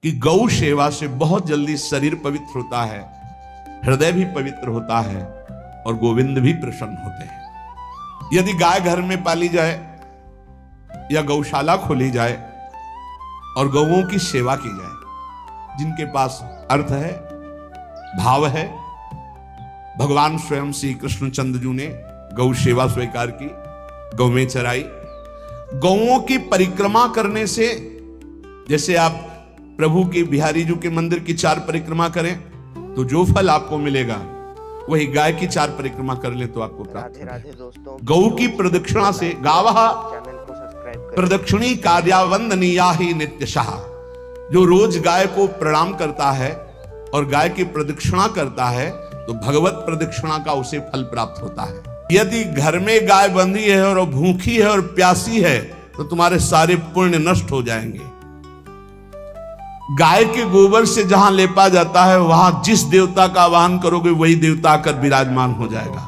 कि गौ सेवा से बहुत जल्दी शरीर पवित्र होता है, हृदय भी पवित्र होता है और गोविंद भी प्रसन्न होते हैं। यदि गाय घर में पाली जाए या गौशाला खोली जाए और गौओं की सेवा की जाए, जिनके पास अर्थ है, भाव है, भगवान स्वयं श्री कृष्णचंद्र जी ने गौ सेवा स्वीकार की, गौ में चराई। गौओं की परिक्रमा करने से, जैसे आप प्रभु के बिहारी जी के मंदिर की 4 परिक्रमा करें तो जो फल आपको मिलेगा वही गाय की 4 परिक्रमा कर ले तो आपको प्राप्त होगा। गौ की प्रदक्षिणा से गावः प्रदक्षिणी कार्यावंदनीया ही नित्यशः, जो रोज गाय को प्रणाम करता है और गाय की प्रदक्षिणा करता है तो भगवत प्रदक्षिणा का उसे फल प्राप्त होता है। यदि घर में गाय बंधी है और भूखी है और प्यासी है तो तुम्हारे सारे पुण्य नष्ट हो जाएंगे। गाय के गोबर से जहां लेपा जाता है वहां जिस देवता का आवाहन करोगे वही देवता आकर विराजमान हो जाएगा।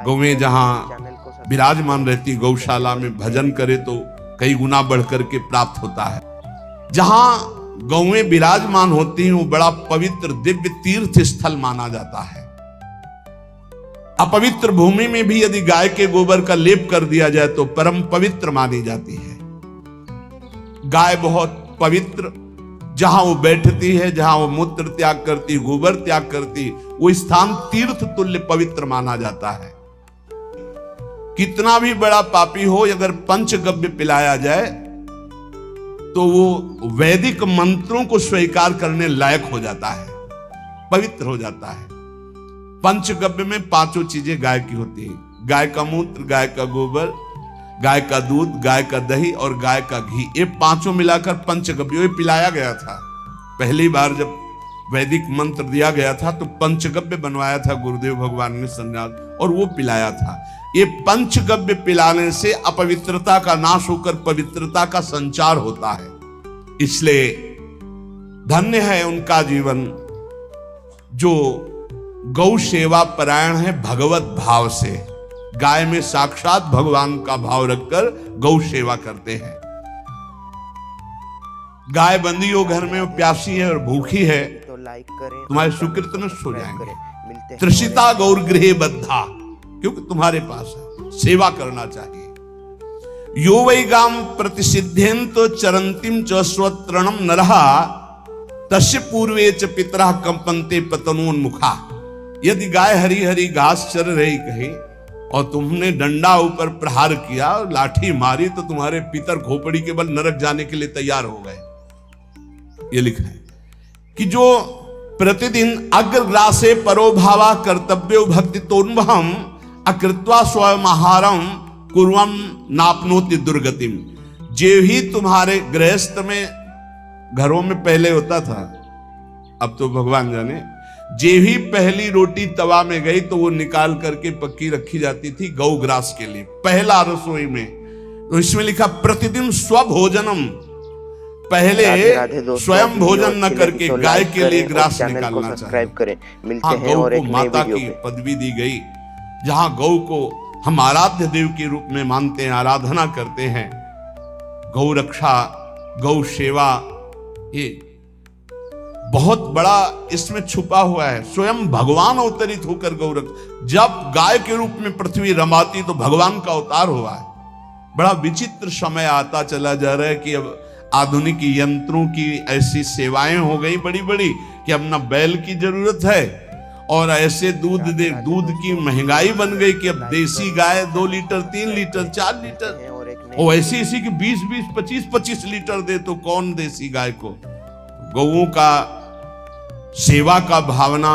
गौएं जहां विराजमान रहती, गौशाला में भजन करे तो कई गुना बढ़कर के प्राप्त होता है। जहां गौएं विराजमान होती हैं वो बड़ा पवित्र दिव्य तीर्थ स्थल माना जाता है। अपवित्र भूमि में भी यदि गाय के गोबर का लेप कर दिया जाए तो परम पवित्र मानी जाती है। गाय बहुत पवित्र, जहां वो बैठती है, जहां वो मूत्र त्याग करती, गोबर त्याग करती, वो स्थान तीर्थ तुल्य पवित्र माना जाता है। कितना भी बड़ा पापी हो, अगर पंचगव्य पिलाया जाए तो वो वैदिक मंत्रों को स्वीकार करने लायक हो जाता है, पवित्र हो जाता है। पंचगव्य में 5 चीजें गाय की होती है: गाय का मूत्र, गाय का गोबर, गाय का दूध, गाय का दही और गाय का घी। ये 5 मिलाकर पंचगव्य पिलाया गया था। पहली बार जब वैदिक मंत्र दिया गया था तो पंचगव्य बनवाया था गुरुदेव भगवान ने सन्यास, और वो पिलाया था। ये पंचगव्य पिलाने से अपवित्रता का नाश होकर पवित्रता का संचार होता है। इसलिए धन्य है उनका जीवन जो गौ सेवा परायण है भगवत भाव से। गाय में साक्षात भगवान का भाव रखकर गौ सेवा करते हैं। गाय बंदी हो घर में, वो प्यासी है और भूखी है तो लाइक करें, तुम्हारे सुकृत नष्ट हो जाएंगे। तृषिता गौर गृहे बद्धा, क्योंकि तुम्हारे पास है, सेवा करना चाहिए। यो वै गाम प्रतिसिद्धेन तो चरंतिम च स्वतरणम नरहा तस्य पूर्वे च पितरः कंपन्ते पतनोन्मुखा। यदि गाय हरी हरी घास चर रही कहीं और तुमने डंडा ऊपर प्रहार किया और लाठी मारी तो तुम्हारे पितर खोपड़ी के बल नरक जाने के लिए तैयार हो गए। ये लिखा है कि जो प्रतिदिन अग्रग्रासे परोभावा कर्तव्यो भक्ति तोन्वहम अकृत्वा स्वयं आहारम कुर्वम नापनोति दुर्गतिम। जे ही तुम्हारे गृहस्थ में घरों में पहले होता था, अब तो भगवान जाने, जे ही पहली रोटी तवा में गई तो वो निकाल करके पक्की रखी जाती थी गौग्रास के लिए, पहला रसोई में। तो इसमें लिखा प्रतिदिन स्वभोजनम, पहले स्वयं भोजन न करके गाय के लिए ग्रास निकालना चाहिए। गौ को माता की पदवी दी गई, जहां गौ को हम आराध्य देव के रूप में मानते हैं, आराधना करते हैं। गौ रक्षा, गौ सेवा, ये बहुत बड़ा इसमें छुपा हुआ है। स्वयं भगवान अवतरित होकर गौ रक्षा, जब गाय के रूप में पृथ्वी रमाती तो भगवान का अवतार हुआ है। बड़ा विचित्र समय आता चला जा रहा है कि अब आधुनिक यंत्रों की ऐसी सेवाएं हो गई बड़ी बड़ी कि अब ना बैल की जरूरत है, और ऐसे दूध की महंगाई बन गई कि अब देसी गाय 2 लीटर 3 लीटर 4 लीटर, और ऐसी इसी की 20-20 25-25 लीटर दे तो कौन देसी गाय को। गौओं का सेवा का भावना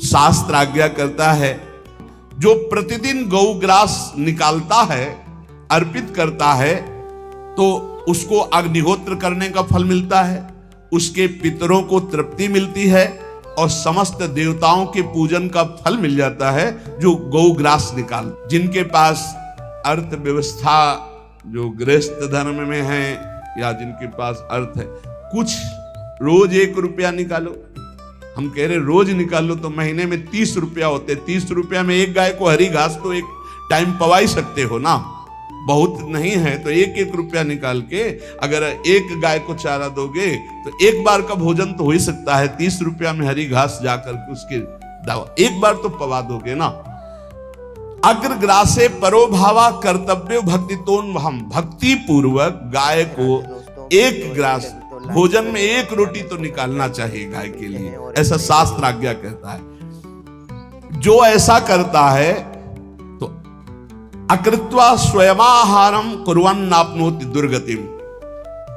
शास्त्र आज्ञा करता है। जो प्रतिदिन गौग्रास निकालता है, अर्पित करता है, तो उसको अग्निहोत्र करने का फल मिलता है, उसके पितरों को तृप्ति मिलती है और समस्त देवताओं के पूजन का फल मिल जाता है जो गौग्रास निकाल। जिनके पास अर्थव्यवस्था, जो गृहस्थ धर्म में है या जिनके पास अर्थ है, कुछ रोज 1 रुपया निकालो। हम कह रहे रोज निकालो तो महीने में 30 रुपया होते। 30 रुपया में एक गाय को हरी घास तो एक टाइम पवा ही सकते हो ना। बहुत नहीं है तो 1-1 रुपया निकाल के अगर एक गाय को चारा दोगे तो एक बार का भोजन तो हो ही सकता है। 30 रुपया में हरी घास जाकर के उसके दवा एक बार तो पवा दोगे ना। अग्रग्रासे परोभावा कर्तव्य भक्तितोन हम, भक्ति पूर्वक गाय को एक ग्रास भोजन में 1 रोटी तो निकालना चाहिए गाय के लिए, ऐसा शास्त्र आज्ञा कहता है। जो ऐसा करता है तो अकृत्वा स्वयमाहारम कुर्वन्नाप्नोति दुर्गतिम,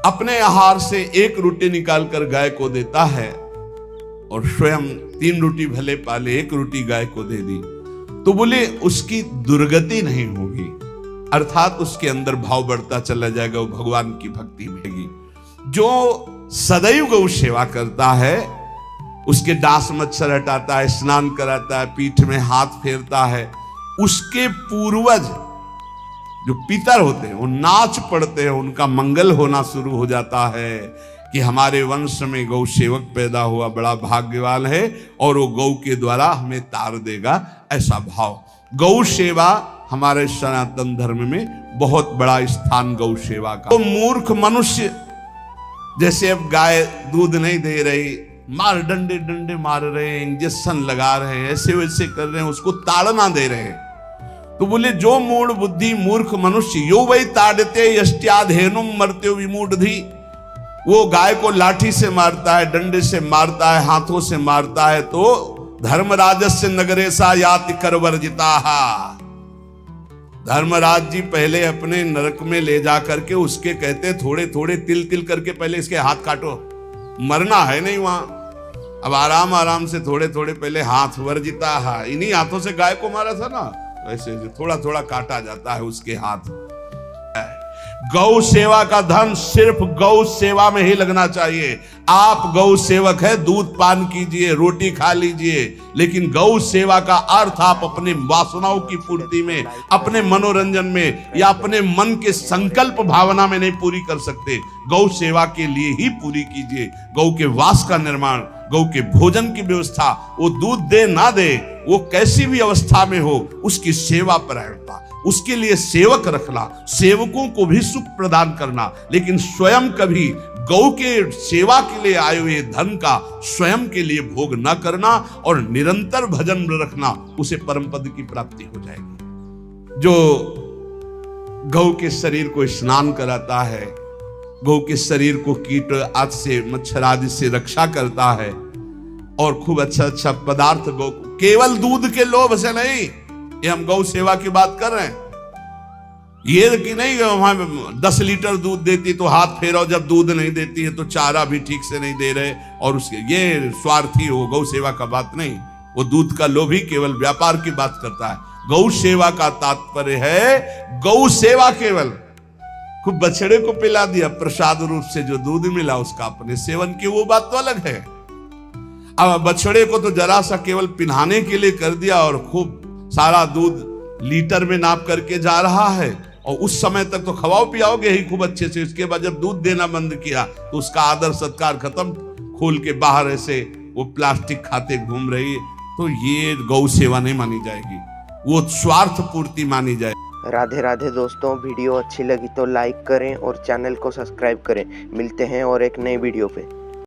अपने आहार से 1 रोटी निकालकर गाय को देता है और स्वयं 3 रोटी भले पाले 1 रोटी गाय को दे दी तो बोले उसकी दुर्गति नहीं होगी, अर्थात उसके अंदर भाव बढ़ता चला जाएगा, वो भगवान की भक्ति मिलेगी। जो सदैव गौ सेवा करता है, उसके डांस मच्छर हटाता है, स्नान कराता है, पीठ में हाथ फेरता है, उसके पूर्वज जो पितर होते हैं वो नाच पड़ते हैं, उनका मंगल होना शुरू हो जाता है कि हमारे वंश में गौ सेवक पैदा हुआ, बड़ा भाग्यवान है और वो गौ के द्वारा हमें तार देगा, ऐसा भाव। गौ सेवा हमारे सनातन धर्म में बहुत बड़ा स्थान गौ सेवा का। तो मूर्ख मनुष्य जैसे अब गाय दूध नहीं दे रही, मार डंडे डंडे मार रहे हैं, इंजेक्शन लगा रहे हैं, ऐसे वैसे कर रहे हैं, उसको ताड़ना दे रहे हैं। तो बोले जो मूढ़ बुद्धि मूर्ख मनुष्य यो वही ताड़ते यष्ट्याधेनुम मर्त्यो विमूढ़धि, वो गाय को लाठी से मारता है, डंडे से मारता है, हाथों से मारता है तो धर्मराजस्य नगरेशा याति करवर्जिता। धर्मराज जी पहले अपने नरक में ले जा करके उसके कहते थोड़े थोड़े तिल तिल करके पहले इसके हाथ काटो, मरना है नहीं वहां, अब आराम आराम से थोड़े थोड़े पहले हाथ वर्जिता है, इन्हीं हाथों से गाय को मारा था ना, वैसे थोड़ा थोड़ा काटा जाता है उसके हाथ। गौ सेवा का धन सिर्फ गौ सेवा में ही लगना चाहिए। आप गौ सेवक है, दूध पान कीजिए, रोटी खा लीजिए, लेकिन गौ सेवा का अर्थ आप अपने वासनाओं की पूर्ति में, अपने मनोरंजन में या अपने मन के संकल्प भावना में नहीं पूरी कर सकते। गौ सेवा के लिए ही पूरी कीजिए। गौ के वास का निर्माण, गौ के भोजन की व्यवस्था, वो दूध दे ना दे, वो कैसी भी अवस्था में हो, उसकी सेवा परायणता, उसके लिए सेवक रखना, सेवकों को भी सुख प्रदान करना, लेकिन स्वयं कभी गौ के सेवा के लिए आए हुए धन का स्वयं के लिए भोग न करना और निरंतर भजन रखना, उसे परम पद की प्राप्ति हो जाएगी। जो गौ के शरीर को स्नान कराता है, गौ के शरीर को कीट आदि से, मच्छर आदि से रक्षा करता है और खूब अच्छा अच्छा पदार्थ गौ, केवल दूध के लोभ से नहीं, ये हम गौ सेवा की बात कर रहे हैं, ये कि नहीं वहां 10 लीटर दूध देती तो हाथ फेरो, जब दूध नहीं देती है तो चारा भी ठीक से नहीं दे रहे और उसके ये स्वार्थी हो, गौ सेवा का बात नहीं, वो दूध का लोभी केवल व्यापार की बात करता है। गौ सेवा का तात्पर्य है गौ सेवा केवल, खूब बछड़े को पिला दिया प्रसाद रूप से, जो दूध मिला उसका अपने सेवन की, वो बात तो अलग है। अब बछड़े को तो जरा सा केवल पिन्हाने के लिए कर दिया और खूब सारा दूध लीटर में नाप करके जा रहा है और उस समय तक तो खवाओ पियाओगे ही खूब अच्छे से, उसके बाद जब दूध देना बंद किया तो उसका आदर सत्कार खत्म, खोल के बाहर ऐसे वो प्लास्टिक खाते घूम रही है, तो ये गौ सेवा नहीं मानी जाएगी, वो स्वार्थ पूर्ति मानी जाएगी। राधे राधे दोस्तों, वीडियो अच्छी लगी तो लाइक करें और चैनल को सब्सक्राइब करें। मिलते हैं और एक नई वीडियो पे।